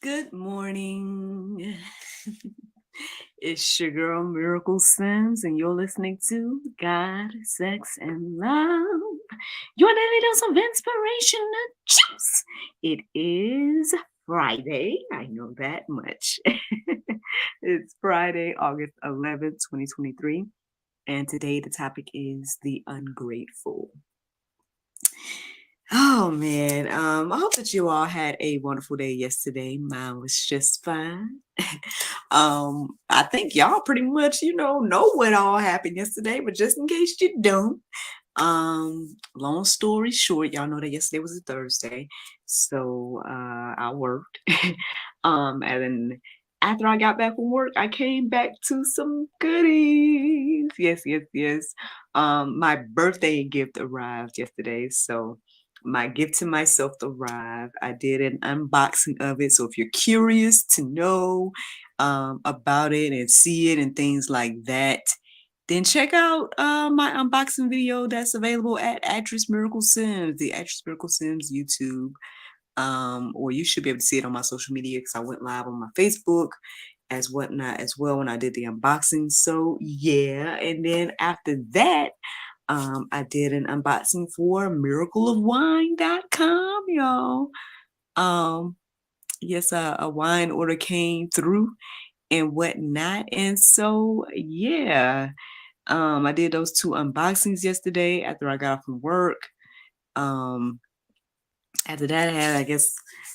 Good morning. It's your girl Miracle Sims, and you're listening to God, Sex, and Love. Your daily dose of inspiration and juice. It is Friday. I know that much. It's Friday, August 11th, 2023. And today the topic is the ungrateful. Oh man, I hope that you all had a wonderful day yesterday. Mine was just fine. I think y'all pretty much, know what all happened yesterday, but just in case you don't, long story short, y'all know that yesterday was a Thursday, so I worked. And then after I got back from work, I came back to some goodies. Yes, yes, yes. My birthday gift arrived yesterday, so my gift to myself arrived. I did an unboxing of it. So if you're curious to know about it and see it and things like that, then check out my unboxing video that's available at Actress Miracle Sims, the Actress Miracle Sims YouTube. Or you should be able to see it on my social media because I went live on my Facebook as whatnot as well when I did the unboxing. So yeah, and then after that, I did an unboxing for miracleofwine.com, y'all. Yes, a wine order came through and whatnot. And so, yeah, I did those two unboxings yesterday after I got off from work. After that, I had, I guess,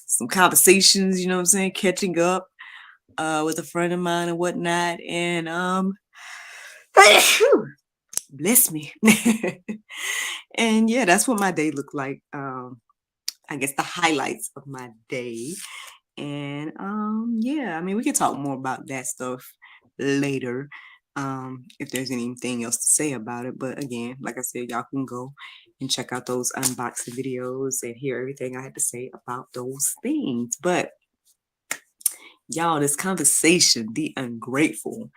some conversations, you know what I'm saying, catching up with a friend of mine and whatnot. And bless me. And yeah, that's what my day looked like. I guess the highlights of my day. And yeah, I mean, we can talk more about that stuff later. If there's anything else to say about it. But again, like I said, y'all can go and check out those unboxing videos and hear everything I had to say about those things. But y'all, this conversation, the ungrateful.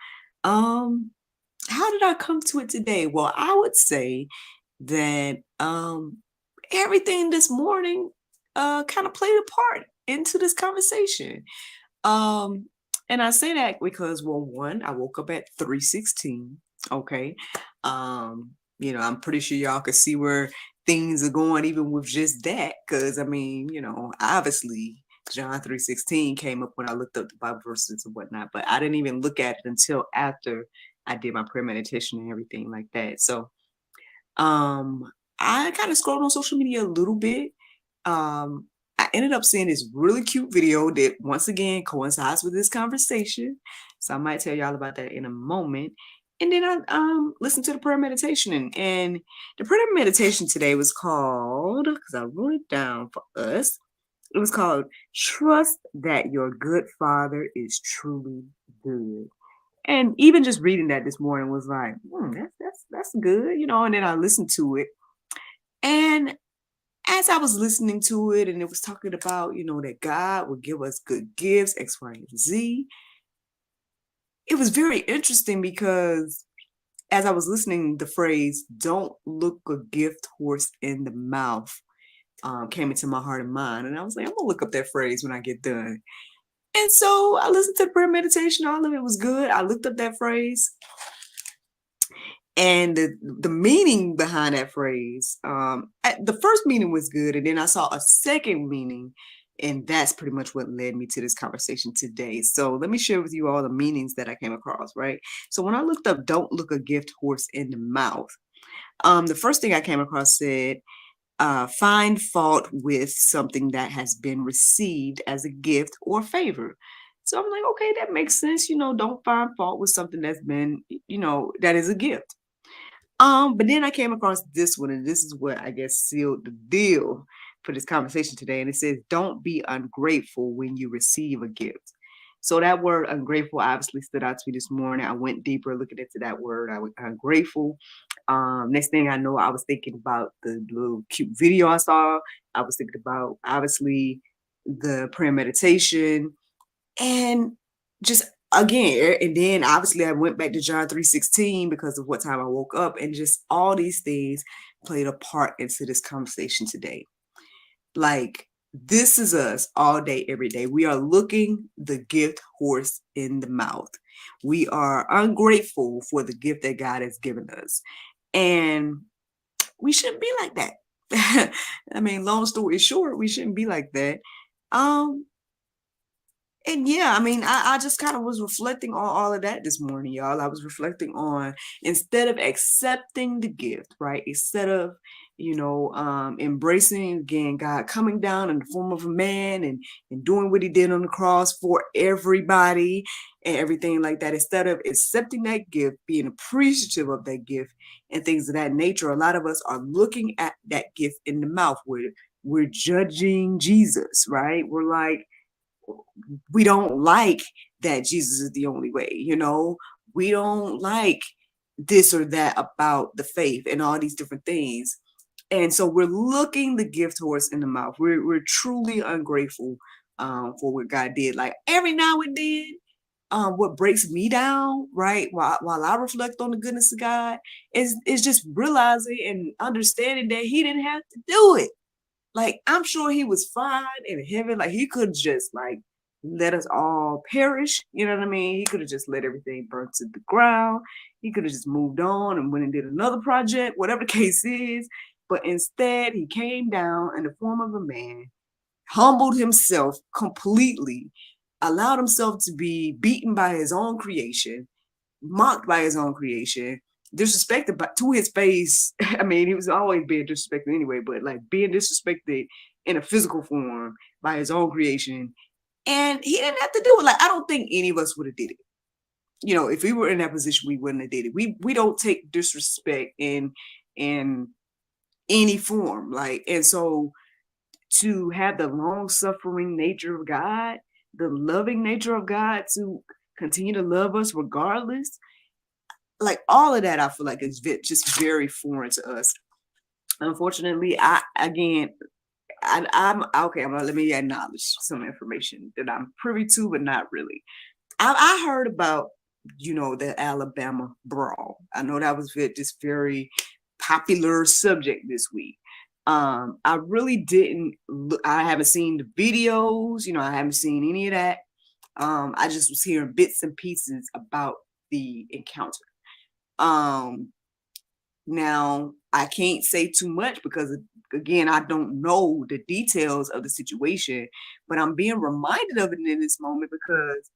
How did I come to it today? Well, I would say that everything this morning kind of played a part into this conversation. And I say that because, well, one, I woke up at 3:16. Okay. I'm pretty sure y'all could see where things are going even with just that. Cause I mean, obviously John 3:16 came up when I looked up the Bible verses and whatnot, but I didn't even look at it until after I did my prayer meditation and everything like that. So I kind of scrolled on social media a little bit. I ended up seeing this really cute video that once again coincides with this conversation. So I might tell y'all about that in a moment. And then I listened to the prayer meditation and the prayer meditation today was called, because I wrote it down for us, it was called Trust That Your Good Father is Truly Good. And even just reading that this morning was like, that's good, and then I listened to it. And as I was listening to it and it was talking about, that God would give us good gifts, X, Y, and Z, it was very interesting because as I was listening, the phrase, don't look a gift horse in the mouth, came into my heart and mind. And I was like, I'm going to look up that phrase when I get done. And so I listened to the prayer meditation. All of it was good. I looked up that phrase. And the meaning behind that phrase, the first meaning was good, and then I saw a second meaning, and that's pretty much what led me to this conversation today. So let me share with you all the meanings that I came across, right? So when I looked up, don't look a gift horse in the mouth, the first thing I came across said, find fault with something that has been received as a gift or favor. So I'm like, okay, that makes sense. Don't find fault with something that's been, that is a gift. But then I came across this one, and this is what I guess sealed the deal for this conversation today. And it says, don't be ungrateful when you receive a gift. So that word ungrateful obviously stood out to me this morning. I went deeper looking into that word. I was ungrateful. Next thing I know, I was thinking about the little cute video I saw. I was thinking about obviously the prayer meditation and just again, and then obviously I went back to John 3:16 because of what time I woke up, and just all these things played a part into this conversation today. Like, This is us all day, every day. We are looking the gift horse in the mouth. We are ungrateful for the gift that God has given us. And we shouldn't be like that. I mean, long story short, we shouldn't be like that. Um, and yeah, I mean, I just kind of was reflecting on all of that this morning, y'all. I was reflecting on, instead of accepting the gift, right? Instead of, embracing again God coming down in the form of a man and doing what he did on the cross for everybody and everything like that. Instead of accepting that gift, being appreciative of that gift and things of that nature, a lot of us are looking at that gift in the mouth. We're judging Jesus, right? We're like, we don't like that Jesus is the only way, we don't like this or that about the faith and all these different things. And so we're looking the gift horse in the mouth. We're truly ungrateful for what God did. Like every now and then, what breaks me down, right, while I reflect on the goodness of God, is just realizing and understanding that He didn't have to do it. Like, I'm sure he was fine in heaven. Like, he could just, like, let us all perish. You know what I mean? He could have just let everything burn to the ground. He could have just moved on and went and did another project, whatever the case is. But instead, he came down in the form of a man, humbled himself completely, allowed himself to be beaten by his own creation, mocked by his own creation, disrespected to his face. I mean, he was always being disrespected anyway, but like being disrespected in a physical form by his own creation. And he didn't have to do it. Like, I don't think any of us would have did it. If we were in that position, we wouldn't have did it. We don't take disrespect in any form. Like, and so to have the long suffering nature of God, the loving nature of God to continue to love us regardless, like all of that, I feel like is just very foreign to us. Unfortunately, I'm okay. Let me acknowledge some information that I'm privy to, but not really. I heard about the Alabama brawl. I know that was just very popular subject this week. I really didn't look. I haven't seen the videos. I haven't seen any of that. I just was hearing bits and pieces about the encounter. Um, Now, I can't say too much because, again, I don't know the details of the situation, but I'm being reminded of it in this moment because,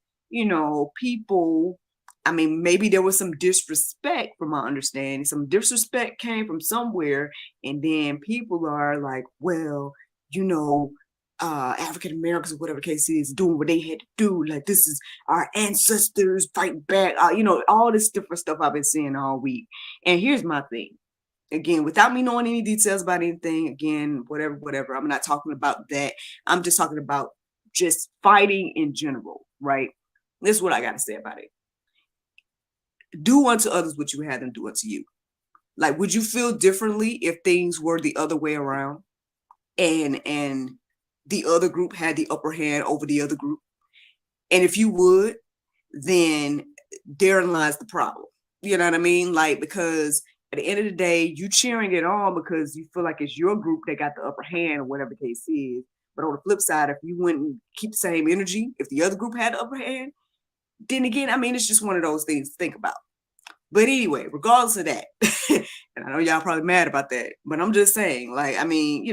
people, I mean, maybe there was some disrespect from my understanding. Some disrespect came from somewhere, and then people are like, well, you know, African Americans or whatever the case is doing what they had to do. Like, this is our ancestors fight back. All this different stuff I've been seeing all week. And here's my thing. Again, without me knowing any details about anything, again, whatever. I'm not talking about that. I'm just talking about just fighting in general, right? This is what I got to say about it. Do unto others what you had them do unto you. Like, would you feel differently if things were the other way around and the other group had the upper hand over the other group? And if you would, then therein lies the problem. You know what I mean? Like, because at the end of the day, you cheering it on because you feel like it's your group that got the upper hand or whatever the case is. But on the flip side, if you wouldn't keep the same energy, if the other group had the upper hand, then again, I mean, it's just one of those things to think about. But anyway, regardless of that, and I know y'all probably mad about that, but I'm just saying, like, I mean,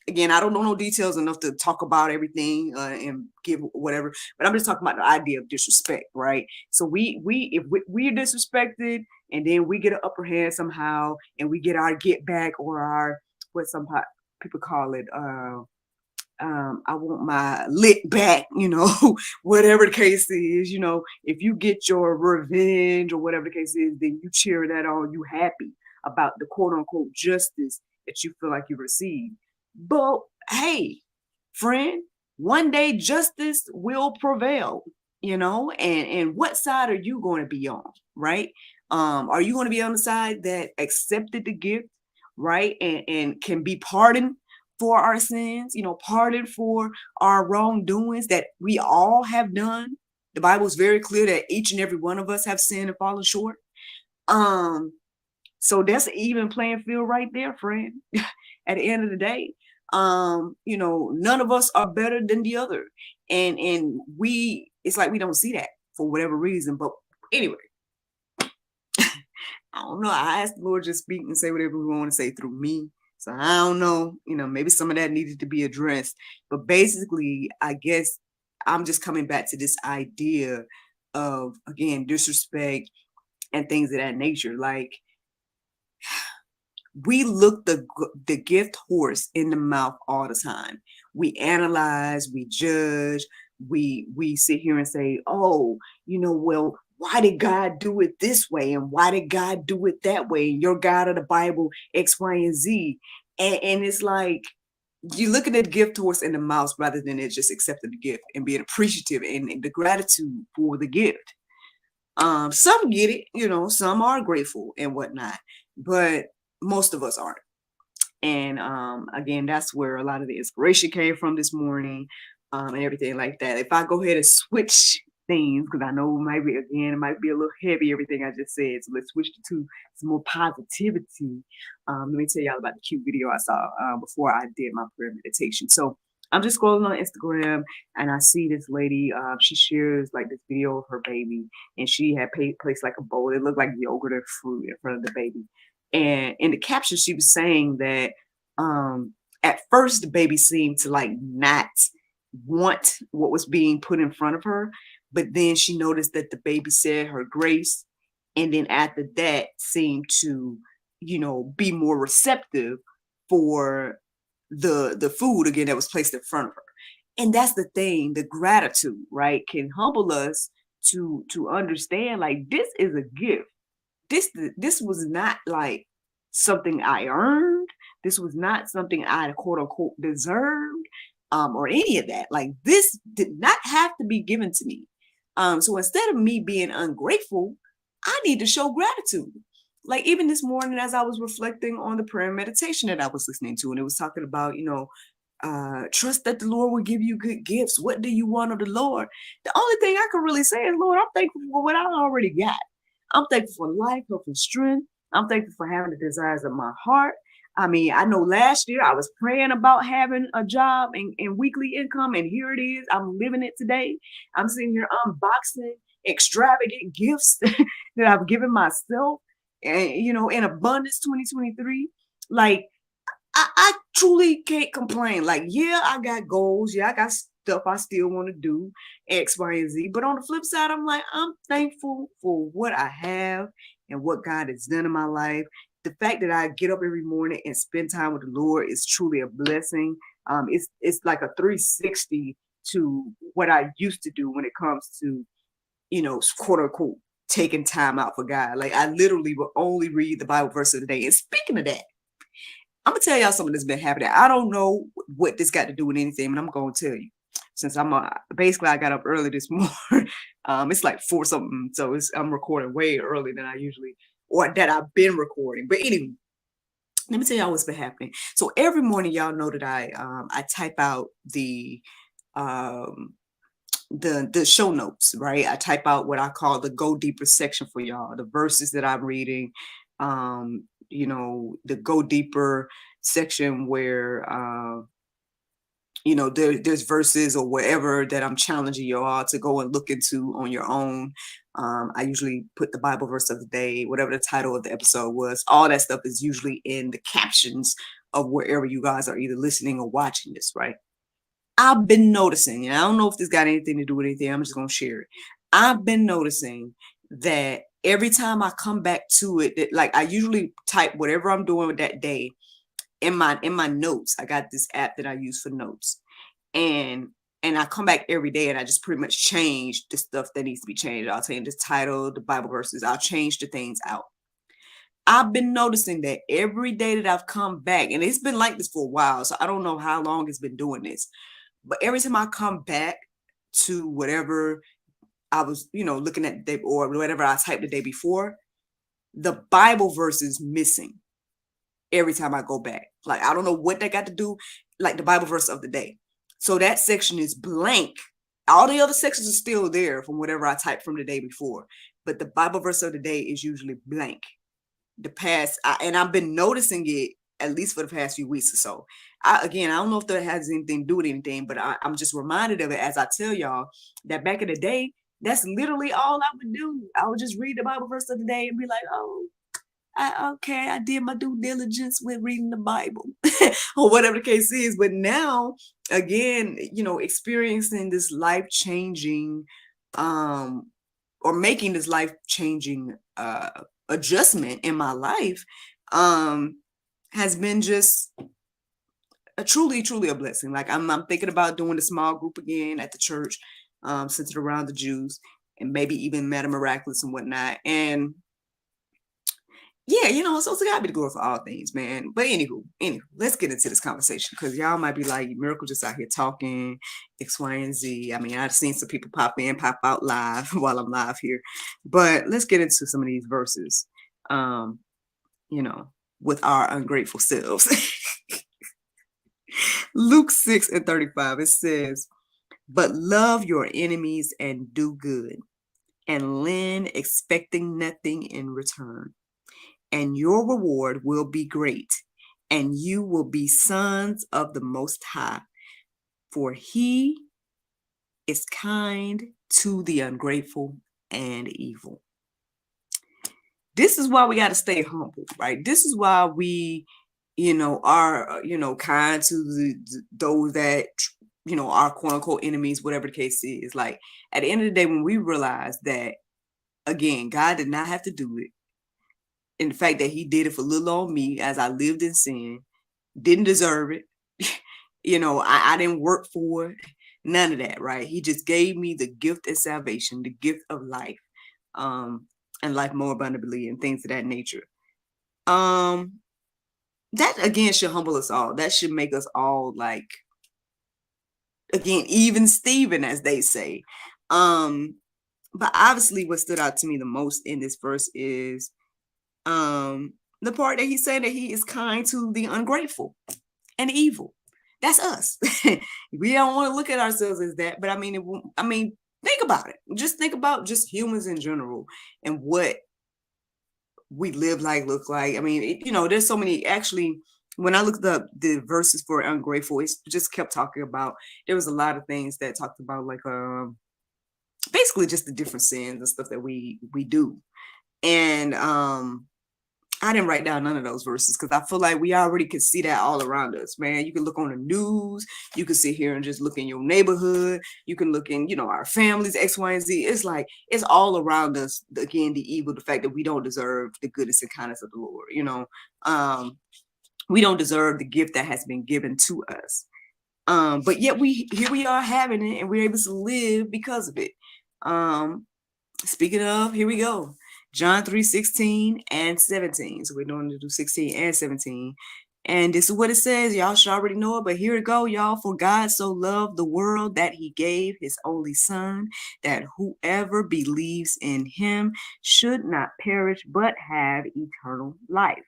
again, I don't know no details enough to talk about everything and give whatever, but I'm just talking about the idea of disrespect, right? So if we're disrespected and then we get an upper hand somehow and we get our get back or our, what some people call it, I want my lit back, whatever the case is, if you get your revenge or whatever the case is, then you cheer that on, you happy about the quote unquote justice that you feel like you received. But hey, friend, one day justice will prevail, and what side are you going to be on, right? Are you going to be on the side that accepted the gift, right? And can be pardoned for our sins, pardon for our wrongdoings that we all have done. The Bible is very clear that each and every one of us have sinned and fallen short. So that's an even playing field right there, friend. At the end of the day. None of us are better than the other. And it's like we don't see that for whatever reason. But anyway, I don't know. I asked the Lord just speak and say whatever we want to say through me. So I don't know, maybe some of that needed to be addressed. But basically, I guess I'm just coming back to this idea of, again, disrespect and things of that nature. Like, we look the gift horse in the mouth all the time. We analyze, we judge, we sit here and say, oh, well, why did God do it this way? And why did God do it that way? And your God of the Bible, X, Y, and Z. And it's like, you look at the gift horse in the mouth rather than it just accepting the gift and being appreciative and the gratitude for the gift. Some get it, some are grateful and whatnot, but most of us aren't. And again, that's where a lot of the inspiration came from this morning, and everything like that. If I go ahead and switch things, because I know it might be a little heavy, everything I just said. So let's switch to some more positivity. Let me tell y'all about the cute video I saw before I did my prayer meditation. So I'm just scrolling on Instagram and I see this lady. She shares like this video of her baby, and she had placed like a bowl. It looked like yogurt or fruit in front of the baby. And in the caption, she was saying that at first the baby seemed to like not want what was being put in front of her, but then she noticed that the baby said her grace, and then after that seemed to, be more receptive for the food again that was placed in front of her. And that's the thing, the gratitude, right, can humble us to understand like this is a gift. This was not like something I earned. This was not something I quote unquote deserved, or any of that. Like, this did not have to be given to me. So instead of me being ungrateful, I need to show gratitude. Like, even this morning, as I was reflecting on the prayer meditation that I was listening to, and it was talking about, trust that the Lord will give you good gifts. What do you want of the Lord? The only thing I can really say is, Lord, I'm thankful for what I already got. I'm thankful for life, health, and strength. I'm thankful for having the desires of my heart. I mean, I know last year I was praying about having a job and weekly income, and here it is. I'm living it today. I'm sitting here unboxing extravagant gifts that I've given myself, and in abundance 2023. Like, I truly can't complain. Like, yeah, I got goals. Yeah, I got stuff I still want to do, X, Y, and Z. But on the flip side, I'm like, I'm thankful for what I have and what God has done in my life. The fact that I get up every morning and spend time with the Lord is truly a blessing. It's like a 360 to what I used to do when it comes to, quote unquote, taking time out for God. Like, I literally will only read the Bible verse of the day. And speaking of that, I'm gonna tell y'all something that's been happening. I don't know what this got to do with anything, but I'm gonna tell you. Since basically I got up early this morning. It's like 4 something, so I'm recording way early than I usually, or that I've been recording. But anyway, let me tell y'all what's been happening. So every morning, y'all know that I type out um the show notes, right? I type out what I call the go deeper section for y'all, the verses that I'm reading, the go deeper section where there's verses or whatever that I'm challenging you all to go and look into on your own. I usually put the Bible verse of the day, whatever the title of the episode was. All that stuff is usually in the captions of wherever you guys are either listening or watching this, right? I've been noticing, and I don't know if this got anything to do with anything, I'm just going to share it. I've been noticing that every time I come back to it, that, like, I usually type whatever I'm doing with that day in my notes. I got this app that I use for notes, and I come back every day and I just pretty much change the stuff that needs to be changed. I'll change the title, the Bible verses, I'll change the things out. I've been noticing that every day that I've come back, and it's been like this for a while, so I don't know how long it's been doing this. But every time I come back to whatever I was, looking at the day, or whatever I typed the day before, the Bible verse is missing every time I go back. Like, I don't know what that got to do, like the Bible verse of the day. So that section is blank. All the other sections are still there from whatever I typed from the day before. But the Bible verse of the day is usually blank. And I've been noticing it at least for the past few weeks or so. Again, I don't know if that has anything to do with anything, but I'm just reminded of it as I tell y'all that back in the day, that's literally all I would do. I would just read the Bible verse of the day and be like, oh, okay, I did my due diligence with reading the Bible or whatever the case is. But now, again, experiencing this life changing, or making this life changing adjustment in my life, has been just truly a blessing. Like I'm thinking about doing a small group again at the church, centered around the Jews, and maybe even Madam Miraculous and whatnot. And yeah, so to God be the glory for all things, man. But anywho, let's get into this conversation, because y'all might be like, Miracle just out here talking X, Y, and Z. I mean, I've seen some people pop in, pop out live while I'm live here. But let's get into some of these verses, you know, with our ungrateful selves. Luke 6:35, it says, but love your enemies and do good, and lend, expecting nothing in return. And your reward will be great, and you will be sons of the Most High, for he is kind to the ungrateful and evil. This is why we got to stay humble, right? This is why we, are, kind to those that, are quote unquote enemies, whatever the case is. Like, at the end of the day, when we realize that, again, God did not have to do it, and the fact that he did it for little old me as I lived in sin, didn't deserve it. I didn't work for it. None of that, right? He just gave me the gift of salvation, the gift of life, and life more abundantly, and things of that nature. That again should humble us all. That should make us all, like, again, even Steven, as they say. But obviously what stood out to me the most in this verse is the part that he said that he is kind to the ungrateful and evil. That's us. We don't want to look at ourselves as that, but I mean, think about it. Just think about just humans in general and what we live like, look like. I mean, there's so many. Actually, when I looked up the verses for ungrateful, it just kept talking about, there was a lot of things that talked about, like, basically just the different sins and stuff that we do. And I didn't write down none of those verses because I feel like we already could see that all around us, man. You can look on the news, you can sit here and just look in your neighborhood, you can look in, our families, X, Y, and Z. It's like, it's all around us. Again, the evil, the fact that we don't deserve the goodness and kindness of the Lord. We don't deserve the gift that has been given to us. But yet here we are having it, and we're able to live because of it. Speaking of, here we go. John 3:16 and 17. So we're going to do 16 and 17. And this is what it says. Y'all should already know it, but here it go, y'all. For God so loved the world that he gave his only son, that whoever believes in him should not perish, but have eternal life.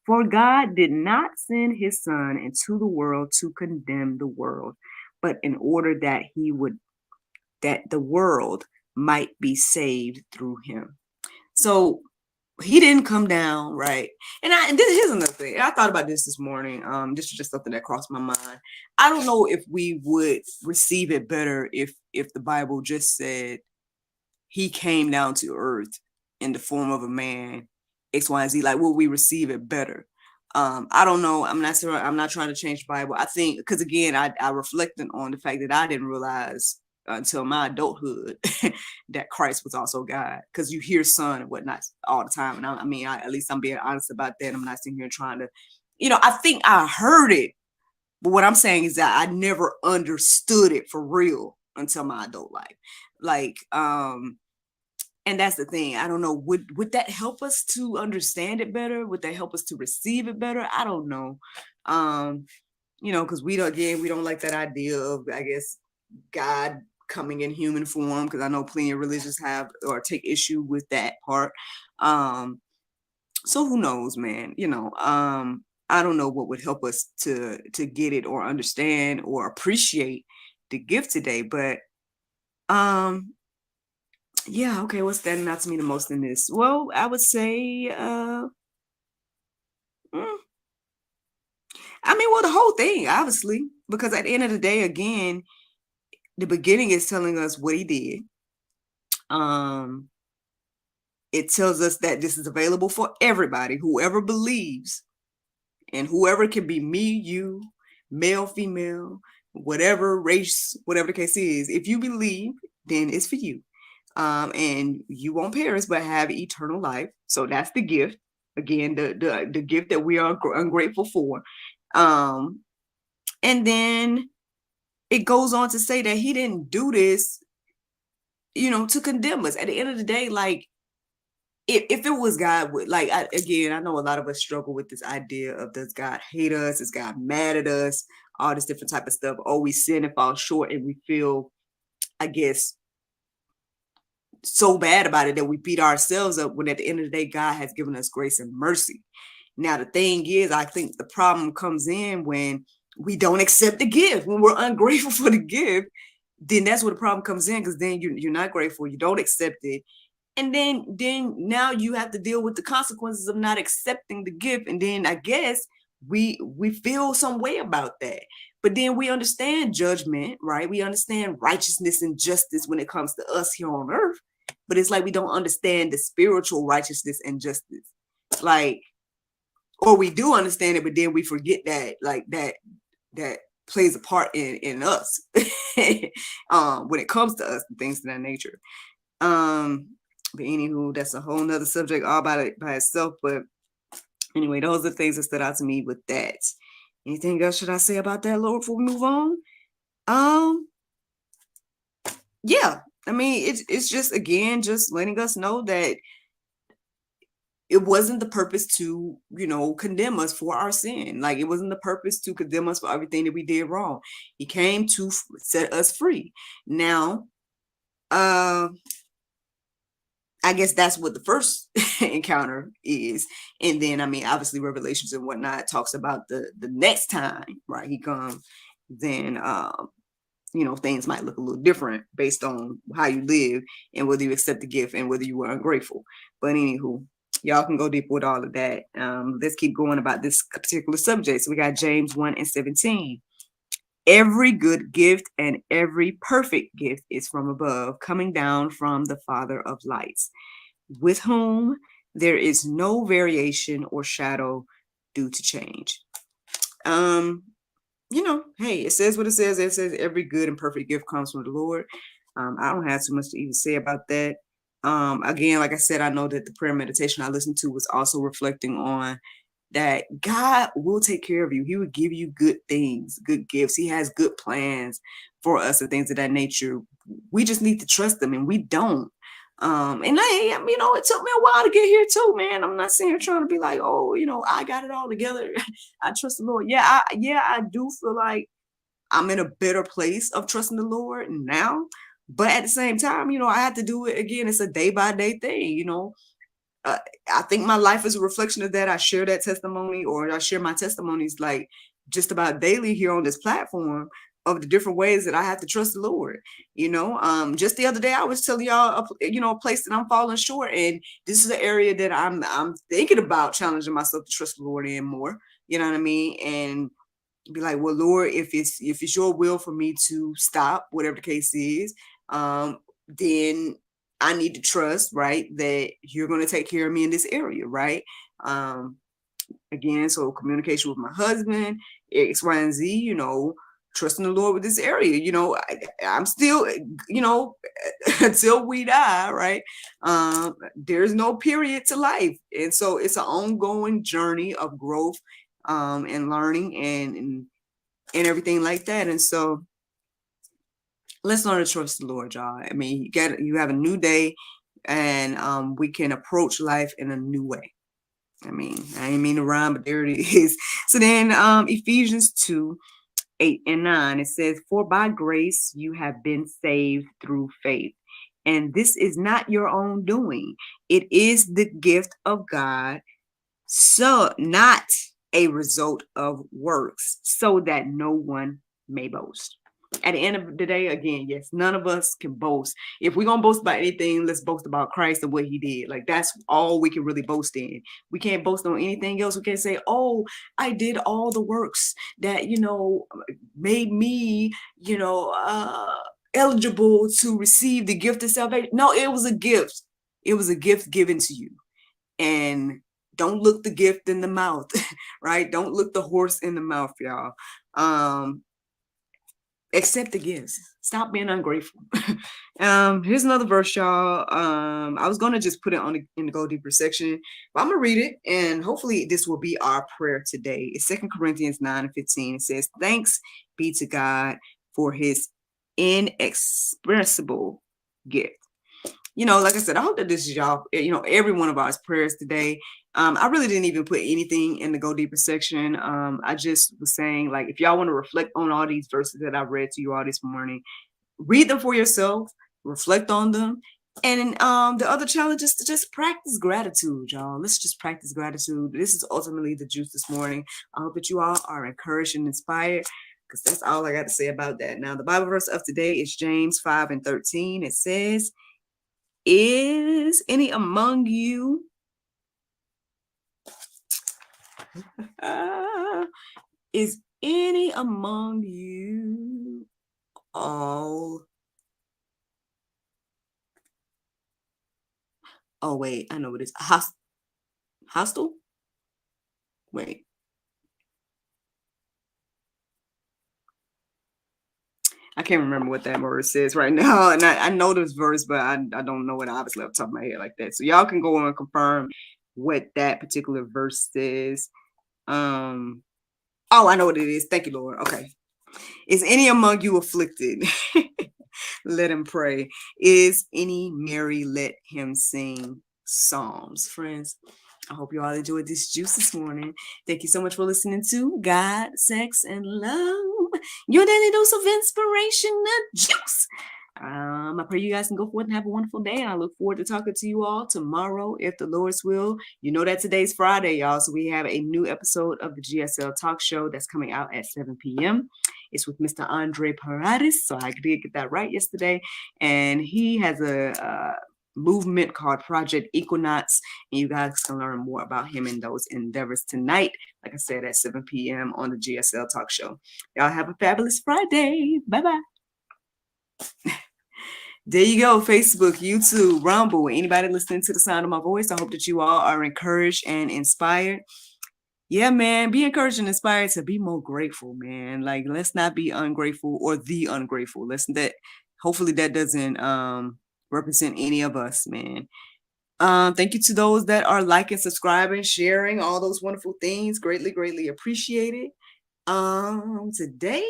For God did not send his son into the world to condemn the world, but in order that the world might be saved through him. So he didn't come down, right? And here's another thing. I thought about this morning. This is just something that crossed my mind. I don't know if we would receive it better if the Bible just said he came down to earth in the form of a man, X, Y, and Z. Like, will we receive it better? I don't know. I'm not sure. I'm not trying to change the Bible. I think, because again, I reflected on the fact that I didn't realize until my adulthood that Christ was also God, because you hear son and whatnot all the time. And at least I'm being honest about that. I'm not sitting here trying to, I think I heard it, but what I'm saying is that I never understood it for real until my adult life. Like, and that's the thing. I don't know. Would that help us to understand it better? Would that help us to receive it better? I don't know. Because we don't like that idea of, I guess, God coming in human form, because I know plenty of religions have or take issue with that part. So who knows, man? I don't know what would help us to get it or understand or appreciate the gift today, but yeah, okay, what's standing out to me the most in this? Well, I would say I mean, well, the whole thing, obviously, because at the end of the day, again, the beginning is telling us what he did. It tells us that this is available for everybody, whoever believes, and whoever can be me, you, male, female, whatever race, whatever the case is. If you believe, then it's for you. And you won't perish, but have eternal life. So that's the gift. Again, the gift that we are ungrateful for. And then it goes on to say that he didn't do this, to condemn us. At the end of the day, like, if it was God, like, again, I know a lot of us struggle with this idea of, does God hate us? Is God mad at us? All this different type of stuff. Oh, we sin and fall short, and we feel, I guess, so bad about it that we beat ourselves up, when at the end of the day, God has given us grace and mercy. Now, the thing is, I think the problem comes in when we don't accept the gift, when we're ungrateful for the gift. Then that's where the problem comes in, because then you're not grateful, you don't accept it. And then now you have to deal with the consequences of not accepting the gift. And then I guess we feel some way about that. But then we understand judgment, right? We understand righteousness and justice when it comes to us here on earth. But it's like we don't understand the spiritual righteousness and justice. Like, or we do understand it, but then we forget that, like, that plays a part in us when it comes to us and things of that nature. But anywho, that's a whole nother subject all by itself. But anyway, those are the things that stood out to me with that. Anything else should I say about that, Lord, before we move on? Yeah, I mean, it's just, again, just letting us know that it wasn't the purpose to, condemn us for our sin. Like, it wasn't the purpose to condemn us for everything that we did wrong. He came to set us free. Now, I guess that's what the first encounter is. And then, I mean, obviously Revelations and whatnot talks about the next time, right, he comes, then, things might look a little different based on how you live and whether you accept the gift and whether you were ungrateful. But anywho, y'all can go deep with all of that. Let's keep going about this particular subject. So we got James 1:17. Every good gift and every perfect gift is from above, coming down from the Father of lights, with whom there is no variation or shadow due to change. Hey, it says what it says. It says every good and perfect gift comes from the Lord. I don't have too much to even say about that. Again, like I said, I know that the prayer meditation I listened to was also reflecting on that God will take care of you. He will give you good things, good gifts. He has good plans for us and things of that nature. We just need to trust them, and we don't. And it took me a while to get here too, man. I'm not sitting here trying to be like, oh, I got it all together. I trust the Lord. I do feel like I'm in a better place of trusting the Lord now. But at the same time, I have to do it again. It's a day by day thing, I think my life is a reflection of that. I share that testimony, or I share my testimonies, like, just about daily here on this platform, of the different ways that I have to trust the Lord. Just the other day I was telling y'all, a place that I'm falling short, and this is an area that I'm thinking about challenging myself to trust the Lord in more. You know what I mean? And be like, well, Lord, if it's your will for me to stop, whatever the case is, then I need to trust, right, that you're going to take care of me in this area, right? Again, so communication with my husband, X, Y, and Z, trusting the Lord with this area. I'm still, until we die, right? There's no period to life. And so it's an ongoing journey of growth, and learning and everything like that. And so let's learn to trust the Lord, y'all. I mean, you have a new day, and we can approach life in a new way. I mean, I ain't mean to rhyme, but there it is. So then, Ephesians 2:8-9, it says, "For by grace you have been saved through faith, and this is not your own doing. It is the gift of God, so not a result of works, so that no one may boast." At the end of the day, again, yes, none of us can boast. If we're gonna boast about anything, let's boast about Christ and what he did. Like that's all we can really boast in. We can't boast on anything else. We can't say, oh, I did all the works that, made me, eligible to receive the gift of salvation. No, it was a gift. It was a gift given to you. And don't look the gift in the mouth, right? Don't look the horse in the mouth, y'all. Accept the gifts. Stop being ungrateful. Here's another verse, y'all. I was gonna just put it in the go deeper section, but I'm gonna read it, and hopefully this will be our prayer today. It's 2 Corinthians 9:15. It says, "Thanks be to God for his inexpressible gift." Like I said, I hope that this is y'all, every one of our prayers today. I really didn't even put anything in the go deeper section. I just was saying, like, if y'all want to reflect on all these verses that I read to you all this morning, read them for yourself, reflect on them. And the other challenge is to just practice gratitude, y'all. Let's just practice gratitude. This is ultimately the juice this morning. I hope that you all are encouraged and inspired, because that's all I got to say about that. Now, the Bible verse of today is James 5:13. It says, "Is any among you is any among you all..." Oh, wait, I know what it is. Hostile? Wait. I can't remember what that verse says right now. And I know this verse, but I don't know it obviously off the top of my head like that. So y'all can go and confirm what that particular verse says. Oh, I know what it is. Thank you, Lord. Okay. Is any among you afflicted? Let him pray. Is any merry? Let him sing psalms. Friends, I hope you all enjoyed this juice this morning. Thank you so much for listening to God, Sex, and Love, your daily dose of inspiration juice. I pray you guys can go forth and have a wonderful day. And I look forward to talking to you all tomorrow, if the Lord's will. You know that today's Friday, y'all. So we have a new episode of the GSL Talk Show that's coming out at 7 p.m. It's with Mr. Andre Paradis. So I did get that right yesterday. And he has a movement called Project Equinox. And you guys can learn more about him and those endeavors tonight, like I said, at 7 p.m. on the GSL Talk Show. Y'all have a fabulous Friday. Bye-bye. There you go. Facebook, YouTube, Rumble, anybody listening to the sound of my voice. I hope that you all are encouraged and inspired. Yeah, man, be encouraged and inspired to be more grateful, man. Like, let's not be ungrateful or the ungrateful. Hopefully that doesn't represent any of us, man. Thank you to those that are liking, subscribing, sharing, all those wonderful things. Greatly, greatly appreciated. Today,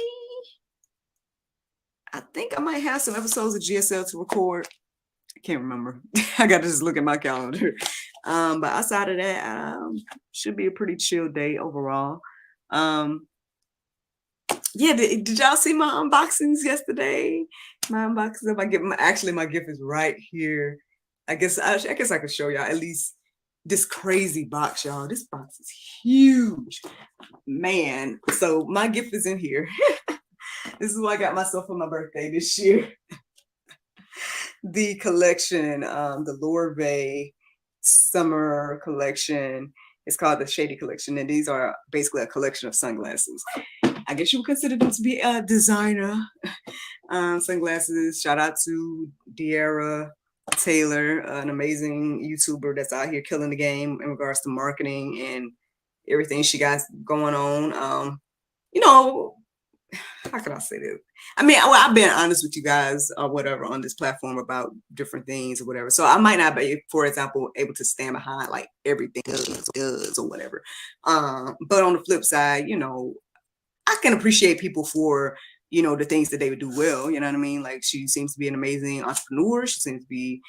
I think I might have some episodes of GSL to record. I can't remember. I got to just look at my calendar. But outside of that, should be a pretty chill day overall. Yeah, did y'all see my unboxings yesterday? My unboxings of my gift. Actually, my gift is right here. I guess I could show y'all at least this crazy box, y'all. This box is huge, man. So my gift is in here. This is what I got myself for my birthday this year. The collection, the Lorve summer collection. It's called the Shady Collection, and these are basically a collection of sunglasses. I guess you would consider them to be a designer sunglasses. Shout out to De'Ara Taylor, an amazing YouTuber that's out here killing the game in regards to marketing and everything she got going on. How can I say this? I mean, I've been honest with you guys or whatever on this platform about different things or whatever. So I might not be, for example, able to stand behind like everything does or whatever. But on the flip side, I can appreciate people for, the things that they would do well. You know what I mean? Like, she seems to be an amazing entrepreneur. She seems to be,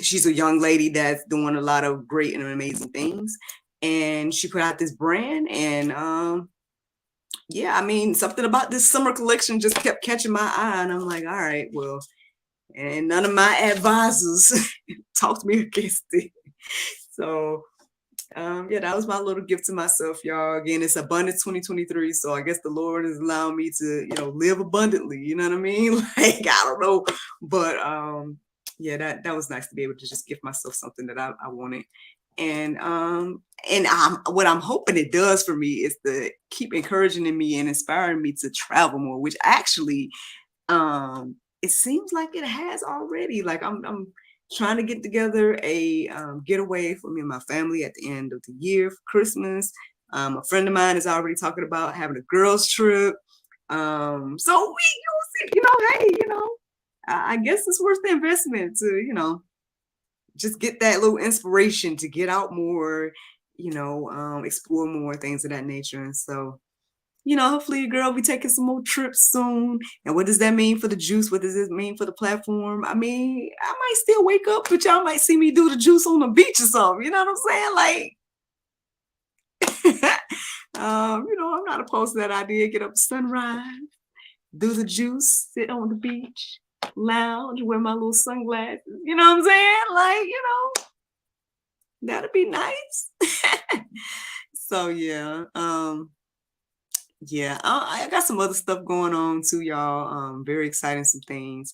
she's a young lady that's doing a lot of great and amazing things. And she put out this brand, and yeah, I mean, something about this summer collection just kept catching my eye, and I'm like, all right, well, and none of my advisors talked me against it. So Yeah, that was my little gift to myself, y'all. Again, it's abundant 2023, so I guess the Lord is allowing me to, live abundantly. You know what I mean? Like, I don't know, but yeah, that was nice to be able to just give myself something that I wanted. And what I'm hoping it does for me is to keep encouraging in me and inspiring me to travel more, which actually it seems like it has already. Like, I'm trying to get together a getaway for me and my family at the end of the year for Christmas. A friend of mine is already talking about having a girls trip. So you'll see, hey, I guess it's worth the investment to, just get that little inspiration to get out more, explore more things of that nature. And so, hopefully, girl, we taking some more trips soon. And what does that mean for the juice? What does it mean for the platform? I mean, I might still wake up, but y'all might see me do the juice on the beach or something. You know what I'm saying? Like, I'm not opposed to that idea. Get up sunrise, do the juice, sit on the beach, lounge, wear my little sunglasses. You know what I'm saying? Like, that'd be nice. So yeah. Yeah, I got some other stuff going on too, y'all. Very exciting, some things.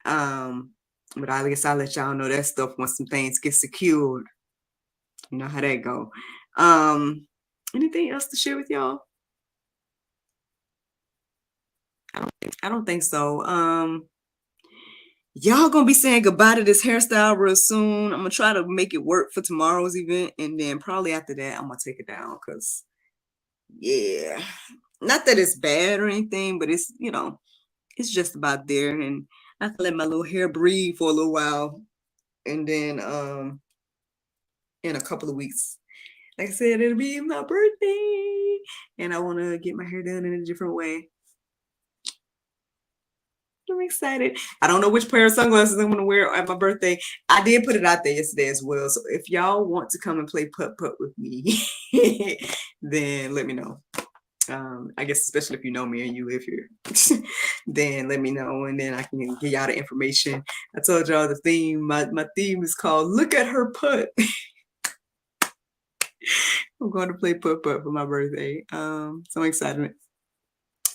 Um, but I guess I'll let y'all know that stuff once some things get secured. You know how that go. Um, Anything else to share with y'all? I don't think so. Y'all gonna be saying goodbye to this hairstyle real soon. I'm gonna try to make it work for tomorrow's event, and then probably after that, I'm gonna take it down because, yeah, not that it's bad or anything, but it's just about there, and I have to let my little hair breathe for a little while, and then in a couple of weeks, like I said, it'll be my birthday, and I want to get my hair done in a different way. I'm excited. I don't know which pair of sunglasses I'm gonna wear at my birthday. I did put it out there yesterday as well, so if y'all want to come and play putt putt with me, then let me know. I guess especially if you know me and you live here, then let me know, and then I can give y'all the information. I told y'all the theme. My theme is called "Look at Her Putt." I'm going to play putt putt for my birthday. So I'm excited.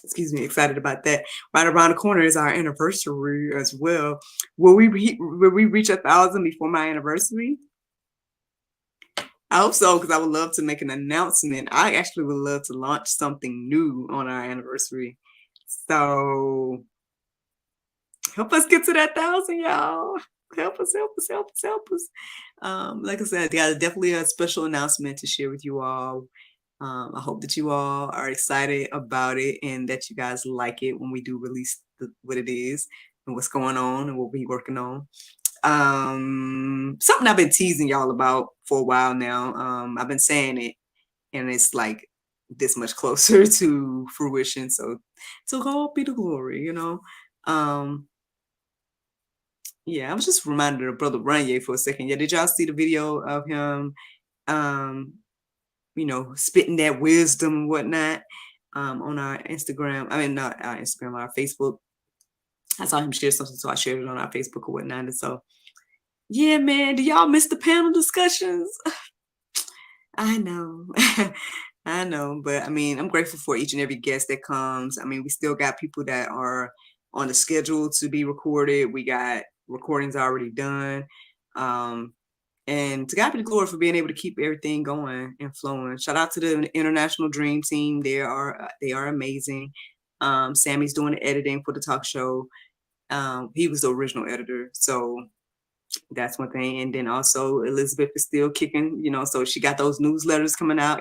Excuse me, excited about that. Right around the corner is our anniversary as well. Will we reach 1,000 before my anniversary? I hope so, because I would love to make an announcement. I actually would love to launch something new on our anniversary. So help us get to that 1,000, y'all. Help us, help us, help us, help us. Like I said, yeah, definitely a special announcement to share with you all. I hope that you all are excited about it and that you guys like it when we do release what it is and what's going on and what we're working on. Something I've been teasing y'all about for a while now. I've been saying it, and it's like this much closer to fruition. So to God be the glory. Um, yeah, I was just reminded of Brother Ranye for a second. Yeah, did y'all see the video of him, um, spitting that wisdom and whatnot, on our Instagram? I mean, not our Instagram, our Facebook. I saw him share something, so I shared it on our Facebook or whatnot. And so, yeah, man, do y'all miss the panel discussions? I know. I know, but I mean, I'm grateful for each and every guest that comes. I mean, we still got people that are on the schedule to be recorded. We got recordings already done. And to God be the glory for being able to keep everything going and flowing. Shout out to the International Dream Team. They are amazing. Sammy's doing the editing for the talk show. He was the original editor, so that's one thing. And then also Elizabeth is still kicking, so she got those newsletters coming out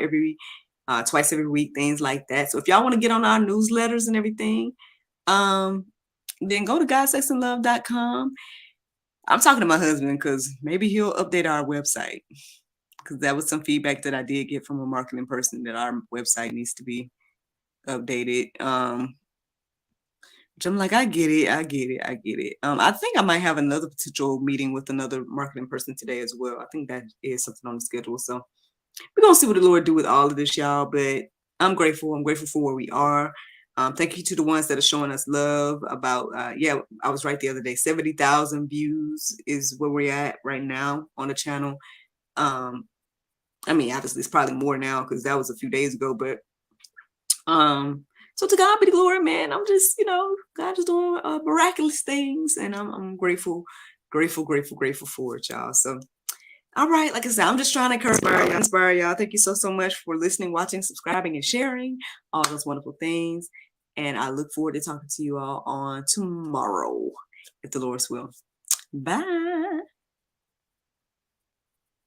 twice every week, things like that. So if y'all want to get on our newsletters and everything, then go to godsexandlove.com. I'm talking to my husband because maybe he'll update our website, because that was some feedback that I did get from a marketing person that our website needs to be updated. Which I'm like, I get it. I think I might have another potential meeting with another marketing person today as well. I think that is something on the schedule. So we're gonna see what the Lord do with all of this, y'all. But I'm grateful. I'm grateful for where we are. Thank you to the ones that are showing us love. About I was right the other day. 70,000 views is where we're at right now on the channel. I mean, obviously it's probably more now because that was a few days ago, but so to God be the glory, man. I'm just, God is doing miraculous things, and I'm grateful, grateful, grateful, grateful for it, y'all. So, all right, like I said, I'm just trying to inspire y'all. Thank you so much for listening, watching, subscribing, and sharing all those wonderful things. And I look forward to talking to you all on tomorrow, if the Lord's will. Bye.